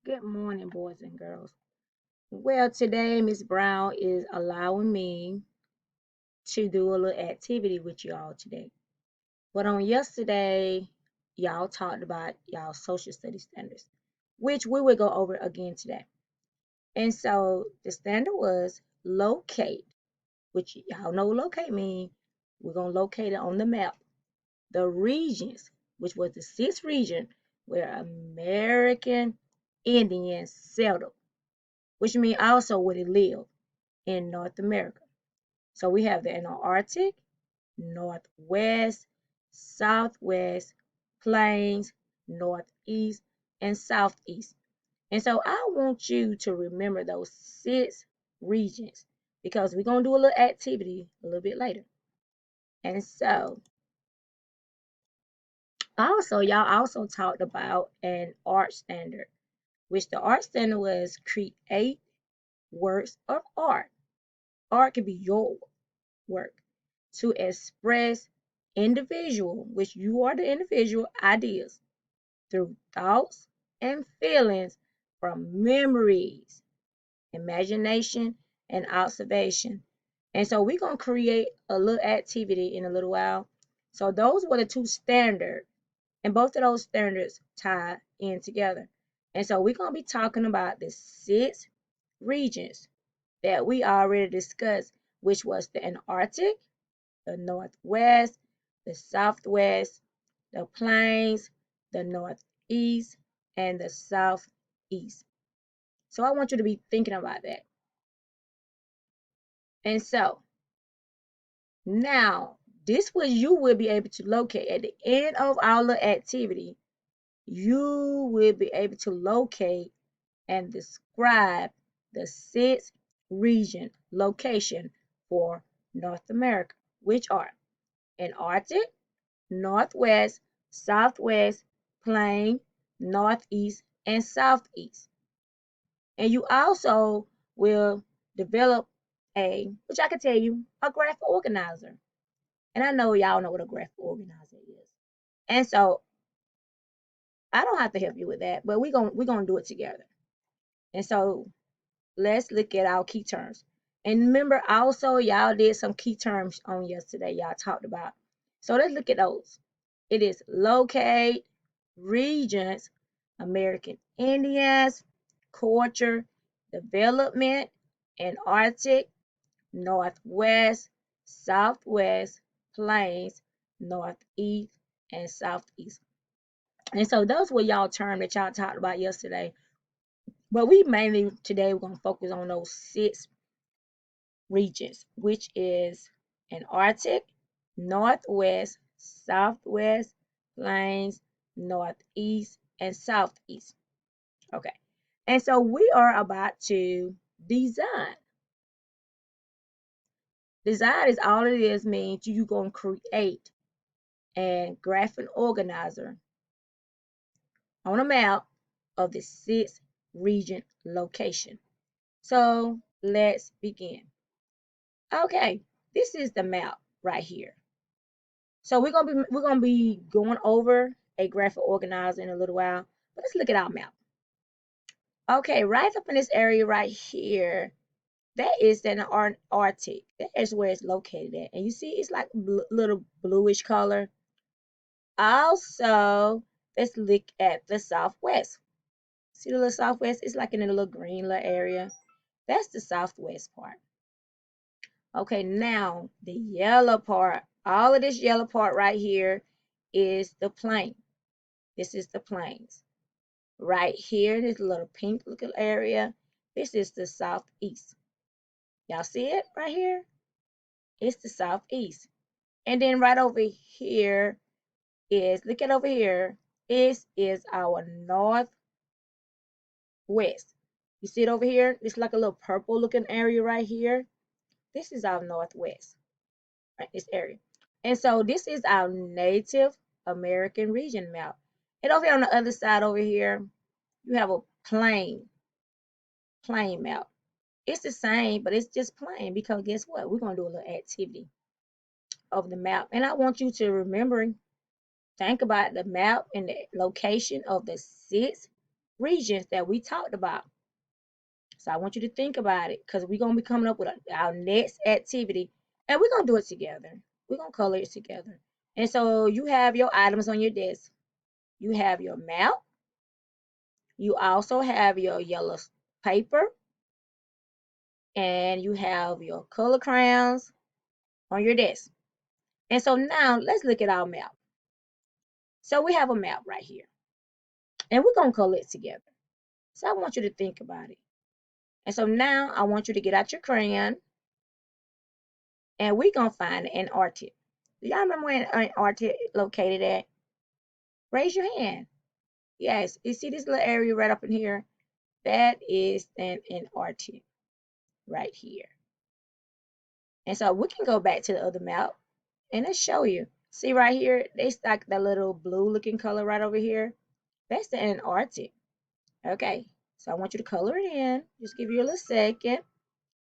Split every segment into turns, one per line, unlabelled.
Good morning, boys and girls. Well, today Miss Brown is allowing me to do a little activity with y'all today. But on yesterday, y'all talked about y'all social studies standards, which we will go over again today. And so the standard was locate, which y'all know what locate means. We're gonna locate it on the map. The regions, which was the sixth region where American Indians settled, which means also where they live in North America. So we have the Antarctic, Northwest, Southwest, Plains, Northeast, and Southeast. And so I want you to remember those six regions because we're going to do a little activity a little bit later. And so y'all also talked about an art standard, which the art standard was create works of art. Art can be your work to express individual, which you are the individual ideas through thoughts and feelings from memories, imagination, and observation. And so we're going to create a little activity in a little while. So those were the two standards, and both of those standards tie in together. And so we're going to be talking about the six regions that we already discussed, which was the Antarctic, the Northwest, the Southwest, the Plains, the Northeast, and the Southeast. So I want you to be thinking about that. And so now this way you will be able to locate at the end of our activity, you will be able to locate and describe the six region location for North America, which are Antarctic, Northwest, Southwest, Plain, Northeast, and Southeast. And you also will develop which I can tell you, a graphic organizer. And I know y'all know what a graphic organizer is. And so I don't have to help you with that, but we're gonna do it together. And so let's look at our key terms. And remember also y'all did some key terms on yesterday, y'all talked about. So let's look at those. It is locate, regions, American Indians, culture, development, Antarctic, Northwest, Southwest, Plains, Northeast, and Southeast. And so those were y'all terms that y'all talked about yesterday. But we mainly today we're gonna focus on those six regions, which is Antarctic, Northwest, Southwest, Plains, Northeast, and Southeast. Okay. And so we are about to design. Design is all it is means you're going to create a graphic organizer on a map of the six region location. So let's begin. Okay, this is the map right here. So we're gonna be going over a graphic organizer in a little while, but let's look at our map. Okay, right up in this area right here, that is the Arctic. That is where it's located at, and you see it's like little bluish color. Also, let's look at the Southwest. See the little Southwest? It's like in a little green little area. That's the Southwest part. Okay, now the yellow part. All of this yellow part right here is the plain. This is the plains. Right here, this little pink looking area, this is the southeast. Y'all see it right here? It's the southeast. And then right over here is, look at over here, this is our northwest. You see it over here? It's like a little purple looking area right here. This is our northwest, right? This area. And so this is our Native American region map. And over here on the other side over here, you have a plain map. It's the same, but it's just plain because guess what? We're going to do a little activity of the map. And I want you to remember, think about the map and the location of the six regions that we talked about. So I want you to think about it because we're going to be coming up with our next activity and we're going to do it together. We're going to color it together. And so you have your items on your desk. You have your map. You also have your yellow paper and you have your color crayons on your desk. And so now let's look at our map. So we have a map right here and we're going to color it together. So I want you to think about it. And so now I want you to get out your crayon and we're going to find Antarctic. Do y'all remember where Antarctic located at? Raise your hand. Yes, you see this little area right up in here? That is an Antarctic right here. And so we can go back to the other map and let's show you. See right here, they stuck that little blue looking color right over here. That's the Antarctic. Okay, so I want you to color it in. Just give you a little second.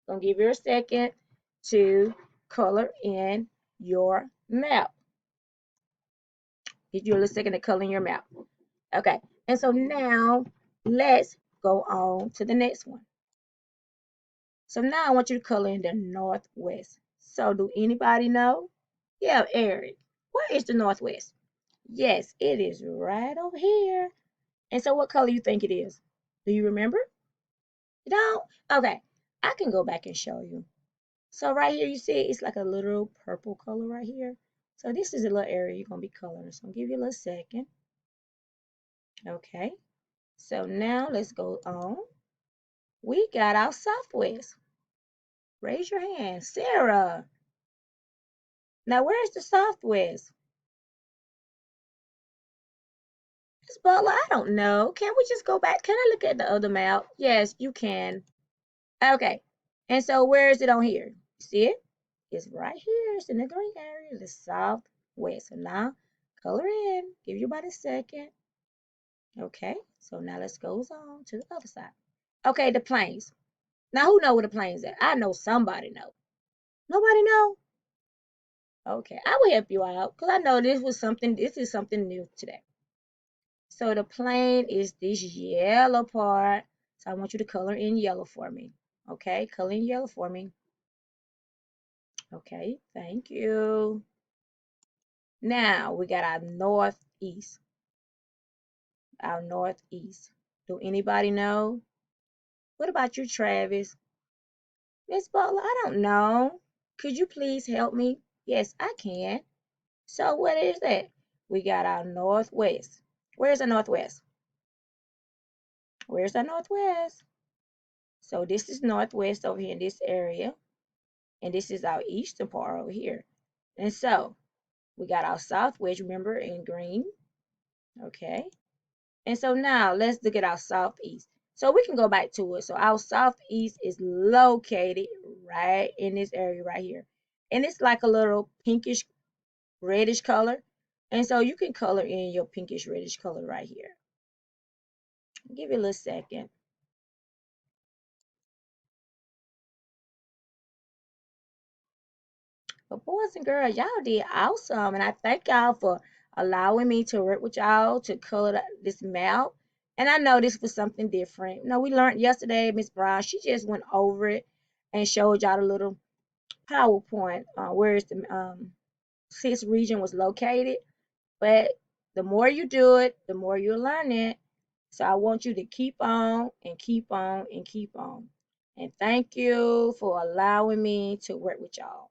Gonna give you a second to color in your map. Give you a little second to color in your map. Okay, and so now let's go on to the next one. So now I want you to color in the Northwest. So do anybody know? Yeah, Eric. Where is the Northwest? Yes, it is right over here. And so what color you think it is? Do you remember? You don't? Okay, I can go back and show you. So right here, you see it's like a little purple color right here. So this is a little area you're going to be coloring. So I'll give you a little second. Okay, so now let's go on. We got our Southwest. Raise your hand. Sarah. Now, where's the Southwest? Miss Butler, I don't know. Can we just go back? Can I look at the other map? Yes, you can. Okay. And so where is it on here? See it? It's right here. It's in the green area, the Southwest. So now color in. Give you about a second. Okay. So now let's go on to the other side. Okay, the plains. Now who know where the plains at? I know somebody know. Nobody know? Okay, I will help you out because I know this is something new today. So the plain is this yellow part. So I want you to color in yellow for me. Okay, color in yellow for me. Okay, thank you. Now we got our northeast. Our northeast. Do anybody know? What about you, Travis? Miss Butler, I don't know. Could you please help me? Yes, I can. So what is that? We got our northwest. Where's the northwest? Where's the northwest? So this is northwest over here in this area. And this is our eastern part over here. And so we got our southwest, remember, in green. Okay. And so now let's look at our southeast. So we can go back to it. So our southeast is located right in this area right here. And it's like a little pinkish reddish color. And so you can color in your pinkish reddish color right here. Give it a little second. But boys and girls, y'all did awesome. And I thank y'all for allowing me to work with y'all to color this map. And I know this was something different. You know, we learned yesterday, Miss Brown, she just went over it and showed y'all a little PowerPoint where the sixth region was located. But the more you do it, the more you learn it. So I want you to keep on and keep on and keep on. And thank you for allowing me to work with y'all.